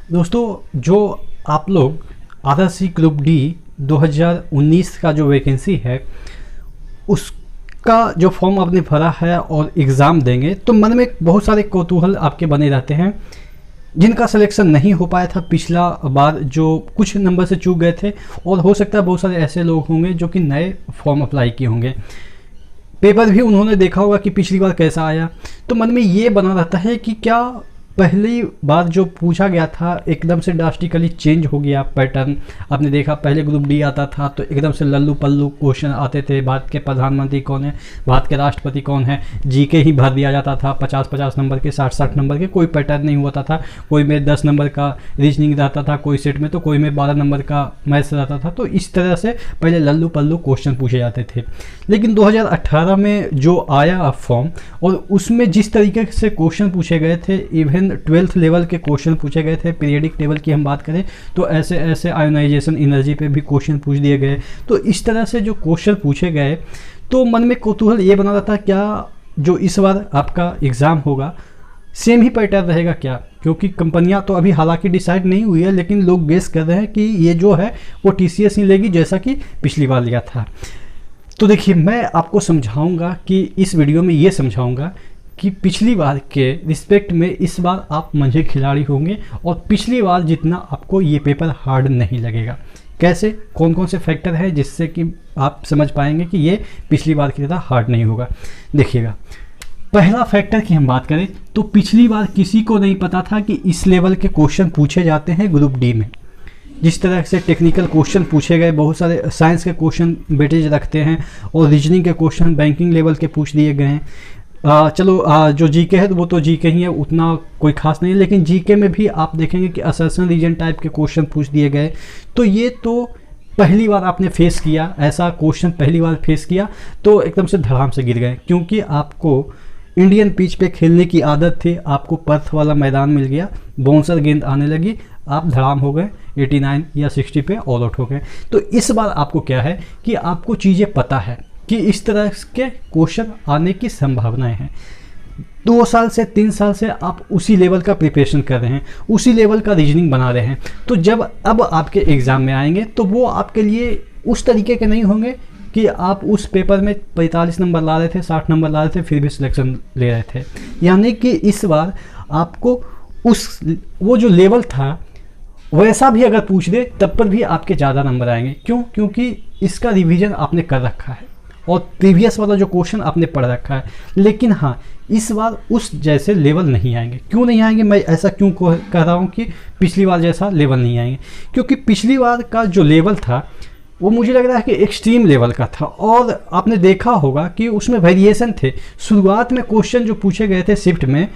दोस्तों, जो आप लोग आरआरसी ग्रुप डी 2019 का जो वैकेंसी है उसका जो फॉर्म आपने भरा है और एग्ज़ाम देंगे तो मन में बहुत सारे कौतूहल आपके बने रहते हैं। जिनका सिलेक्शन नहीं हो पाया था पिछला बार, जो कुछ नंबर से चूक गए थे, और हो सकता है बहुत सारे ऐसे लोग होंगे जो कि नए फॉर्म अप्लाई किए होंगे। पेपर भी उन्होंने देखा होगा कि पिछली बार कैसा आया, तो मन में ये बना रहता है कि क्या पहली बार जो पूछा गया था एकदम से ड्रास्टिकली चेंज हो गया पैटर्न। आपने देखा पहले ग्रुप डी आता था तो एकदम से लल्लू पल्लू क्वेश्चन आते थे, भारत के प्रधानमंत्री कौन है, भारत के राष्ट्रपति कौन है, जीके ही भर दिया जाता था 50-50 नंबर के, 60-60 नंबर के, कोई पैटर्न नहीं होता था। कोई में 10 नंबर का रीजनिंग रहता था कोई सेट में, तो कोई में 12 नंबर का मैथ्स रहता था। तो इस तरह से पहले लल्लू पल्लू क्वेश्चन पूछे जाते थे। लेकिन 2018 में जो आया फॉर्म और उसमें जिस तरीके से क्वेश्चन पूछे गए थे, इवन 12th लेवल के क्वेश्चन पूछे गए थे। पीरियडिक टेबल की हम बात करें तो ऐसे ऐसे आयोनाइजेशन एनर्जी पे भी क्वेश्चन पूछ दिए गए। तो इस तरह से जो क्वेश्चन पूछे गए तो मन में कौतूहल ये बना रहा था, क्या जो इस बार आपका एग्ज़ाम होगा सेम ही पैटर्न रहेगा क्या? क्योंकि कंपनियां तो अभी हालांकि डिसाइड नहीं हुई है, लेकिन लोग गेस कर रहे हैं कि ये जो है वो टीसीएस ही लेगी जैसा कि पिछली बार लिया था। तो देखिए, मैं आपको समझाऊंगा कि इस वीडियो में ये समझाऊंगा कि पिछली बार के रिस्पेक्ट में इस बार आप मंझे खिलाड़ी होंगे और पिछली बार जितना आपको ये पेपर हार्ड नहीं लगेगा। कैसे, कौन कौन से फैक्टर है जिससे कि आप समझ पाएंगे कि ये पिछली बार की तरह हार्ड नहीं होगा। देखिएगा, पहला फैक्टर की हम बात करें तो पिछली बार किसी को नहीं पता था कि इस लेवल के क्वेश्चन पूछे जाते हैं ग्रुप डी में। जिस तरह से टेक्निकल क्वेश्चन पूछे गए, बहुत सारे साइंस के क्वेश्चन वेटेज रखते हैं और रीजनिंग के क्वेश्चन बैंकिंग लेवल के पूछ दिए गए हैं। जो जीके है तो वो तो जीके ही है, उतना कोई खास नहीं है। लेकिन जीके में भी आप देखेंगे कि असर्शन रीजन टाइप के क्वेश्चन पूछ दिए गए। तो ये तो पहली बार आपने फेस किया, ऐसा क्वेश्चन पहली बार फेस किया तो एकदम से धड़ाम से गिर गए, क्योंकि आपको इंडियन पिच पे खेलने की आदत थी। आपको पर्थ वाला मैदान मिल गया, बाउंसर गेंद आने लगी, आप धड़ाम हो गए, 89 या 60 पे ऑल आउट हो गए। तो इस बार आपको क्या है कि आपको चीज़ें पता है कि इस तरह के क्वेश्चन आने की संभावनाएं हैं। 2 साल से 3 साल से आप उसी लेवल का प्रिपरेशन कर रहे हैं, उसी लेवल का रीजनिंग बना रहे हैं। तो जब अब आपके एग्ज़ाम में आएंगे तो वो आपके लिए उस तरीके के नहीं होंगे कि आप उस पेपर में 45 नंबर ला रहे थे, 60 नंबर ला रहे थे, फिर भी सिलेक्शन ले रहे थे। यानी कि इस बार आपको वो जो लेवल था वैसा भी अगर पूछ दे तब पर भी आपके ज़्यादा नंबर आएंगे। क्यों? क्योंकि इसका रिवीजन आपने कर रखा है और प्रीवियस वाला जो क्वेश्चन आपने पढ़ रखा है। लेकिन हाँ, इस बार उस जैसे लेवल नहीं आएंगे। क्यों नहीं आएंगे? मैं ऐसा क्यों कह रहा हूँ कि पिछली बार जैसा लेवल नहीं आएंगे? क्योंकि पिछली बार का जो लेवल था वो मुझे लग रहा है कि एक्सट्रीम लेवल का था, और आपने देखा होगा कि उसमें वेरिएशन थे। शुरुआत में क्वेश्चन जो पूछे गए थे शिफ्ट में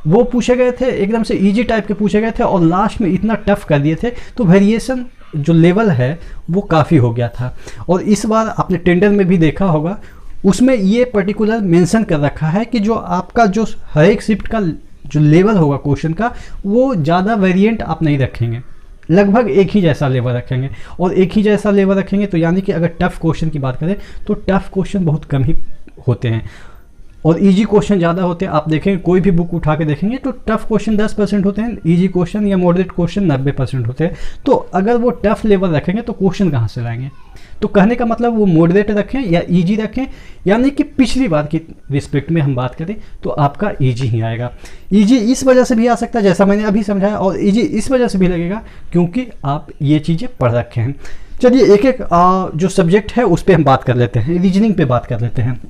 वो पूछे गए थे एकदम से इजी टाइप के पूछे गए थे, और लास्ट में इतना टफ कर दिए थे, तो वेरिएशन जो लेवल है वो काफ़ी हो गया था। और इस बार आपने टेंडर में भी देखा होगा, उसमें ये पर्टिकुलर मेंशन कर रखा है कि जो आपका जो हर एक शिफ्ट का जो लेवल होगा क्वेश्चन का, वो ज़्यादा वेरिएंट आप नहीं रखेंगे, लगभग एक ही जैसा लेवल रखेंगे। और एक ही जैसा लेवल रखेंगे तो यानी कि अगर टफ क्वेश्चन की बात करें तो टफ क्वेश्चन बहुत कम ही होते हैं और इजी क्वेश्चन ज़्यादा होते हैं। आप देखेंगे कोई भी बुक उठा के देखेंगे तो टफ क्वेश्चन 10% होते हैं, इजी क्वेश्चन या मॉडरेट क्वेश्चन 90% होते हैं। तो अगर वो टफ लेवल रखेंगे तो क्वेश्चन कहाँ से लाएंगे? तो कहने का मतलब वो मॉडरेट रखें या इजी रखें, यानी कि पिछली बार की रिस्पेक्ट में हम बात करें तो आपका इजी ही आएगा। इजी इस वजह से भी आ सकता है जैसा मैंने अभी समझाया, और इजी इस वजह से भी लगेगा क्योंकि आप ये चीज़ें पढ़ रखे हैं। चलिए एक एक जो सब्जेक्ट है उस पर हम बात कर लेते हैं, रीजनिंग पे बात कर लेते हैं।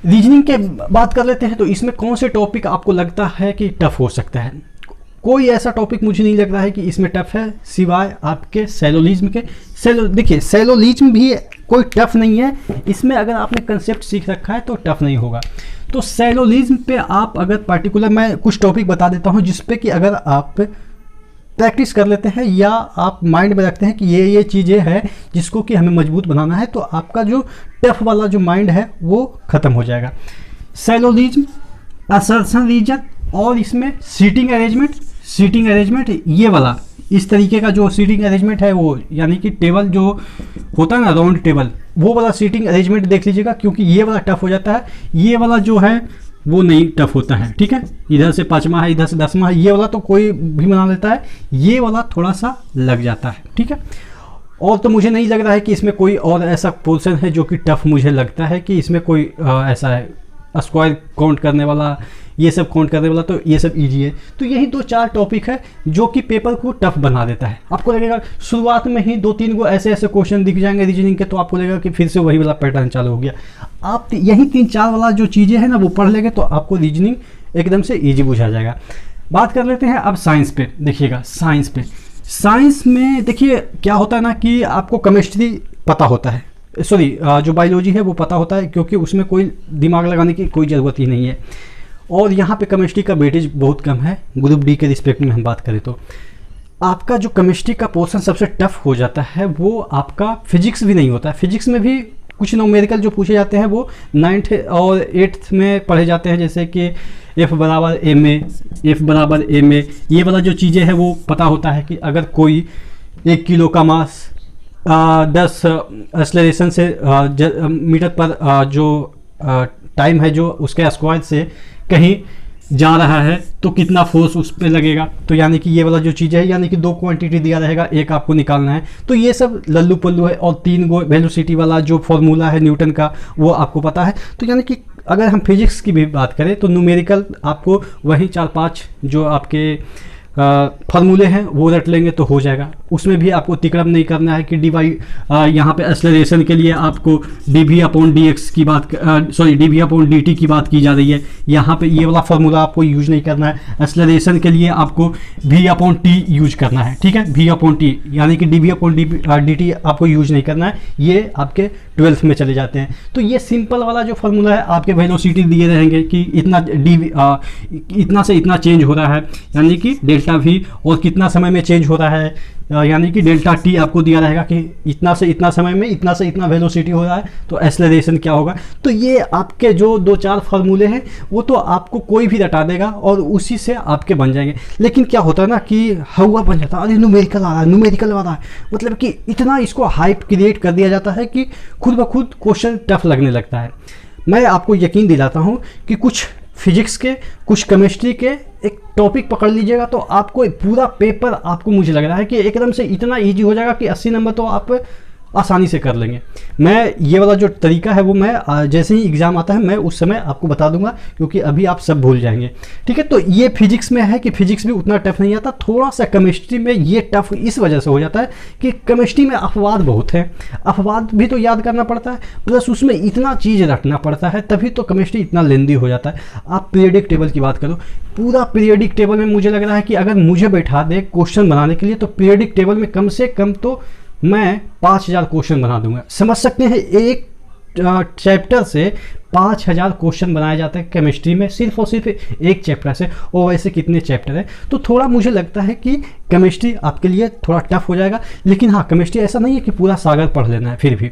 रीजनिंग के बात कर लेते हैं तो इसमें कौन से टॉपिक आपको लगता है कि टफ हो सकता है? कोई ऐसा टॉपिक मुझे नहीं लग रहा है कि इसमें टफ है, सिवाय आपके सैलोलिज्म के। देखिए, सैलोलिज्म भी कोई टफ नहीं है, इसमें अगर आपने कंसेप्ट सीख रखा है तो टफ नहीं होगा। तो सैलोलिज्म पे आप अगर पर्टिकुलर, मैं कुछ टॉपिक बता देता हूँ जिसपे कि अगर आप प्रैक्टिस कर लेते हैं या आप माइंड में रखते हैं कि ये चीज़ें हैं जिसको कि हमें मजबूत बनाना है, तो आपका जो टफ वाला जो माइंड है वो ख़त्म हो जाएगा। सैलोलिज्म, असर्शन रीजन, और इसमें सीटिंग अरेंजमेंट ये वाला, इस तरीके का जो सीटिंग अरेंजमेंट है वो, यानी कि टेबल जो होता है ना राउंड टेबल, वो वाला सीटिंग अरेंजमेंट देख लीजिएगा, क्योंकि ये वाला टफ हो जाता है। ये वाला जो है वो नहीं टफ होता है, ठीक है। इधर से 5वां है, इधर से 10वां है, ये वाला तो कोई भी बना लेता है, ये वाला थोड़ा सा लग जाता है, ठीक है। और तो मुझे नहीं लग रहा है कि इसमें कोई और ऐसा पोर्शन है जो कि टफ मुझे लगता है कि इसमें कोई ऐसा है स्क्वायर काउंट करने वाला, ये सब काउंट करने वाला, तो ये सब इजी है। तो यही 2-4 टॉपिक है जो कि पेपर को टफ बना देता है। आपको लगेगा शुरुआत में ही 2-3 को ऐसे ऐसे क्वेश्चन दिख जाएंगे रीजनिंग के, तो आपको लगेगा कि फिर से वही वाला पैटर्न चालू हो गया। आप यही 3-4 वाला जो चीज़ें हैं ना वो पढ़ लेंगे तो आपको रीजनिंग एकदम से ईजी बुझा जाएगा। बात कर लेते हैं अब साइंस पे। देखिएगा साइंस पे, साइंस में देखिए क्या होता है ना कि आपको केमिस्ट्री पता होता है, सॉरी जो बायोलॉजी है वो पता होता है, क्योंकि उसमें कोई दिमाग लगाने की कोई ज़रूरत ही नहीं है। और यहाँ पे केमिस्ट्री का वेटेज बहुत कम है ग्रुप डी के रिस्पेक्ट में हम बात करें तो। आपका जो केमिस्ट्री का पोर्शन सबसे टफ हो जाता है वो आपका फिजिक्स भी नहीं होता है। फिजिक्स में भी कुछ न्यूमेरिकल जो पूछे जाते हैं वो 9th और 8th में पढ़े जाते हैं, जैसे कि F बराबर ma, F बराबर ma, ये वाला जो चीज़ें हैं वो पता होता है कि अगर कोई 1 किलो का मास 10 एक्सेलरेशन से मीटर पर जो टाइम है जो उसके स्क्वायर से कहीं जा रहा है तो कितना फोर्स उस पर लगेगा। तो यानी कि ये वाला जो चीज़ है, यानी कि 2 क्वांटिटी दिया रहेगा, एक आपको निकालना है, तो ये सब लल्लू पल्लू है। और 3 गो वेलोसिटी वाला जो फॉर्मूला है न्यूटन का वो आपको पता है। तो यानी कि अगर हम फिजिक्स की भी बात करें तो न्यूमेरिकल आपको वही 4-5 जो आपके फार्मूले हैं वो रट लेंगे तो हो जाएगा। उसमें भी आपको तिकड़म नहीं करना है कि डीवाई यहाँ पे एक्सेलरेशन के लिए आपको dv/dx की बात सॉरी dv/dt की बात की जा रही है। यहाँ पे ये वाला फार्मूला आपको यूज नहीं करना है। एक्सेलरेशन के लिए आपको v/t यूज करना है, ठीक है, v/t, यानी कि dv/dt आपको यूज नहीं करना है। ये आपके 12th में चले जाते हैं। तो ये सिंपल वाला जो फार्मूला है, आपके वेलोसिटी दिए रहेंगे कि इतना से इतना चेंज हो रहा है, यानी कि डेल्टा v, और कितना समय में चेंज हो रहा है यानी कि डेल्टा t आपको दिया रहेगा कि इतना से इतना समय में इतना से इतना वेलोसिटी हो रहा है तो एक्सेलरेशन क्या होगा। तो ये आपके जो 2-4 फार्मूले हैं वो तो आपको कोई भी रटा देगा और उसी से आपके बन जाएंगे। लेकिन क्या होता है ना कि हवा बन जाता है, अरे न्यूमेरिकल आ रहा है, न्यूमेरिकल आ रहा है, मतलब कि इतना इसको हाइप क्रिएट कर दिया जाता है कि खुद ब खुद क्वेश्चन टफ लगने लगता है। मैं आपको यकीन दिलाता हूँ कि कुछ फिजिक्स के, कुछ केमिस्ट्री के एक टॉपिक पकड़ लीजिएगा तो आपको पूरा पेपर, आपको मुझे लग रहा है कि एकदम से इतना इजी हो जाएगा कि 80 नंबर तो आप आसानी से कर लेंगे। मैं ये वाला जो तरीका है वो मैं जैसे ही एग्ज़ाम आता है मैं उस समय आपको बता दूंगा, क्योंकि अभी आप सब भूल जाएंगे, ठीक है। तो ये फिजिक्स में है कि फिजिक्स भी उतना टफ नहीं आता, थोड़ा सा केमिस्ट्री में ये टफ इस वजह से हो जाता है कि केमिस्ट्री में अपवाद बहुत है, अपवाद भी तो याद करना पड़ता है, प्लस उसमें इतना चीज़ रखना पड़ता है, तभी तो केमिस्ट्री इतना लेंदी हो जाता है। आप पीरियडिक टेबल की बात करो, पूरा पीरियडिक टेबल में मुझे लग रहा है कि अगर मुझे बैठा दे क्वेश्चन बनाने के लिए तो पीरियडिक टेबल में कम से कम तो मैं 5000 क्वेश्चन बना दूंगा। समझ सकते हैं, एक चैप्टर से 5000 क्वेश्चन बनाए जाते हैं केमिस्ट्री में, सिर्फ और सिर्फ एक चैप्टर से। और वैसे कितने चैप्टर हैं, तो थोड़ा मुझे लगता है कि केमिस्ट्री आपके लिए थोड़ा टफ हो जाएगा। लेकिन हाँ, केमिस्ट्री ऐसा नहीं है कि पूरा सागर पढ़ लेना है, फिर भी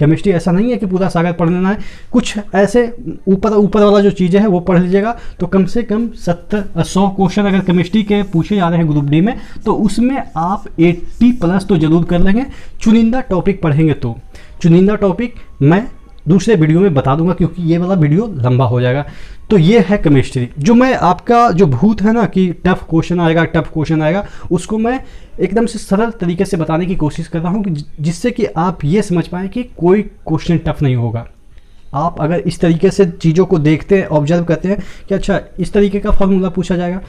केमिस्ट्री ऐसा नहीं है कि पूरा सागर पढ़ लेना है। कुछ ऐसे ऊपर वाला जो चीज़ें हैं वो पढ़ लीजिएगा तो कम से कम 100 क्वेश्चन अगर केमिस्ट्री के पूछे जा रहे हैं ग्रुप डी में तो उसमें आप 80+ तो जरूर कर लेंगे। चुनिंदा टॉपिक पढ़ेंगे तो चुनिंदा टॉपिक मैं दूसरे वीडियो में बता दूंगा, क्योंकि ये वाला वीडियो लंबा हो जाएगा। तो ये है केमिस्ट्री। जो मैं आपका जो भूत है ना कि टफ क्वेश्चन आएगा, उसको मैं एकदम से सरल तरीके से बताने की कोशिश कर रहा हूँ कि जिससे कि आप ये समझ पाएँ कि कोई क्वेश्चन टफ नहीं होगा। आप अगर इस तरीके से चीज़ों को देखते हैं, ऑब्जर्व करते हैं कि अच्छा इस तरीके का फॉर्मूला पूछा जाएगा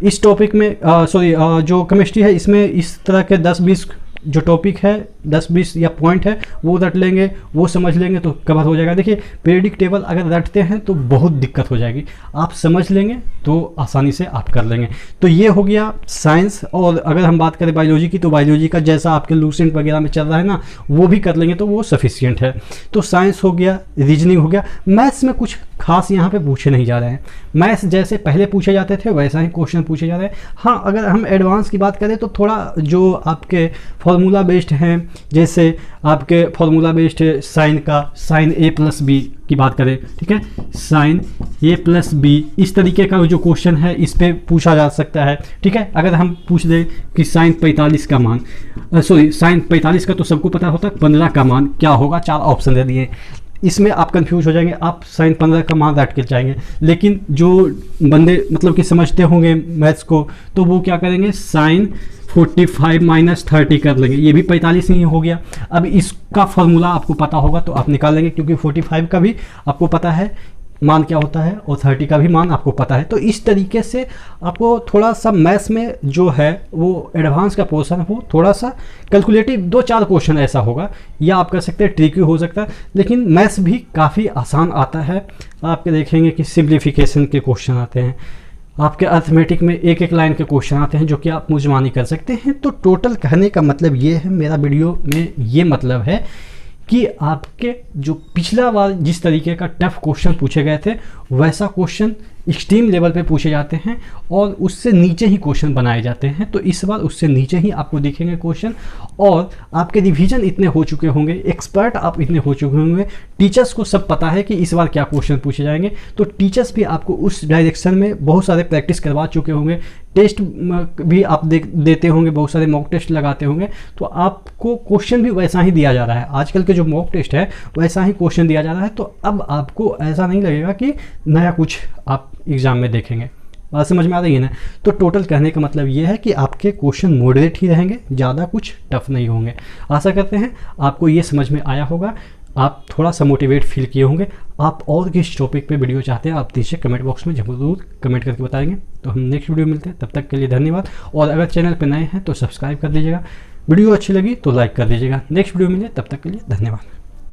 इस टॉपिक में, जो केमिस्ट्री है इसमें इस तरह के 10-20 जो टॉपिक है 10-20 या पॉइंट है वो रट लेंगे, वो समझ लेंगे तो कवर हो जाएगा। देखिए पीरियडिक टेबल अगर रटते हैं तो बहुत दिक्कत हो जाएगी, आप समझ लेंगे तो आसानी से आप कर लेंगे। तो ये हो गया साइंस। और अगर हम बात करें बायोलॉजी की तो बायोलॉजी का जैसा आपके लूसेंट वगैरह में चल रहा है ना वो भी कर लेंगे तो वो सफिशियंट है। तो साइंस हो गया, रीजनिंग हो गया। मैथ्स में कुछ खास यहाँ पे पूछे नहीं जा रहे हैं, मैथ्स जैसे पहले पूछे जाते थे वैसा ही क्वेश्चन पूछे जा रहे हैं। हाँ, अगर हम एडवांस की बात करें तो थोड़ा जो आपके फॉर्मूला बेस्ड हैं, जैसे आपके फॉर्मूला बेस्ड है साइन का, साइन a+b की बात करें, ठीक है, साइन a+b इस तरीके का जो क्वेश्चन है इस पे पूछा जा सकता है, ठीक है। अगर हम पूछ दें कि साइन 45 का मान, सॉरी साइन 45 का तो सबको पता होता है, 15 का मान क्या होगा, 4 ऑप्शन दे दिए। इसमें आप कंफ्यूज हो जाएंगे, आप साइन 15 का मान रट के जाएंगे। लेकिन जो बंदे मतलब कि समझते होंगे मैथ्स को, तो वो क्या करेंगे, साइन 45 माइनस 30 कर लेंगे, ये भी 45 ही हो गया। अब इसका फॉर्मूला आपको पता होगा तो आप निकाल लेंगे, क्योंकि 45 का भी आपको पता है मान क्या होता है और 30 का भी मान आपको पता है। तो इस तरीके से आपको थोड़ा सा मैथ्स में जो है वो एडवांस का पोर्शन हो, थोड़ा सा कैलकुलेटिव 2-4 क्वेश्चन ऐसा होगा, या आप कर सकते हैं ट्रिकी हो सकता है, लेकिन मैथ्स भी काफ़ी आसान आता है। आपके देखेंगे कि सिंप्लीफिकेशन के क्वेश्चन आते हैं, आपके अर्थमेटिक में एक एक लाइन के क्वेश्चन आते हैं जो कि आप मुंजमानी कर सकते हैं। तो टोटल कहने का मतलब ये है, मेरा वीडियो में ये मतलब है कि आपके जो पिछला बार जिस तरीके का टफ क्वेश्चन पूछे गए थे, वैसा क्वेश्चन एक्सट्रीम लेवल पे पूछे जाते हैं और उससे नीचे ही क्वेश्चन बनाए जाते हैं। तो इस बार उससे नीचे ही आपको दिखेंगे क्वेश्चन, और आपके रिवीजन इतने हो चुके होंगे, एक्सपर्ट आप इतने हो चुके होंगे, टीचर्स को सब पता है कि इस बार क्या क्वेश्चन पूछे जाएंगे। तो टीचर्स भी आपको उस डायरेक्शन में बहुत सारे प्रैक्टिस करवा चुके होंगे, टेस्ट भी आप देते होंगे, बहुत सारे मॉक टेस्ट लगाते होंगे, तो आपको क्वेश्चन भी वैसा ही दिया जा रहा है। आजकल के जो मॉक टेस्ट है वैसा ही क्वेश्चन दिया जा रहा है। तो अब आपको ऐसा नहीं लगेगा कि नया कुछ आप एग्ज़ाम में देखेंगे। बात समझ में आ रही है ना। तो टोटल कहने का मतलब ये है कि आपके क्वेश्चन मॉडरेट ही रहेंगे, ज़्यादा कुछ टफ नहीं होंगे। आशा करते हैं आपको ये समझ में आया होगा, आप थोड़ा सा मोटिवेट फील किए होंगे। आप और किस टॉपिक पे वीडियो चाहते हैं आप नीचे कमेंट बॉक्स में ज़रूर कमेंट करके बताएंगे। तो हम नेक्स्ट वीडियो मिलते हैं, तब तक के लिए धन्यवाद। और अगर चैनल पर नए हैं तो सब्सक्राइब कर दीजिएगा, वीडियो अच्छी लगी तो लाइक कर दीजिएगा। नेक्स्ट वीडियो मिले, तब तक के लिए धन्यवाद।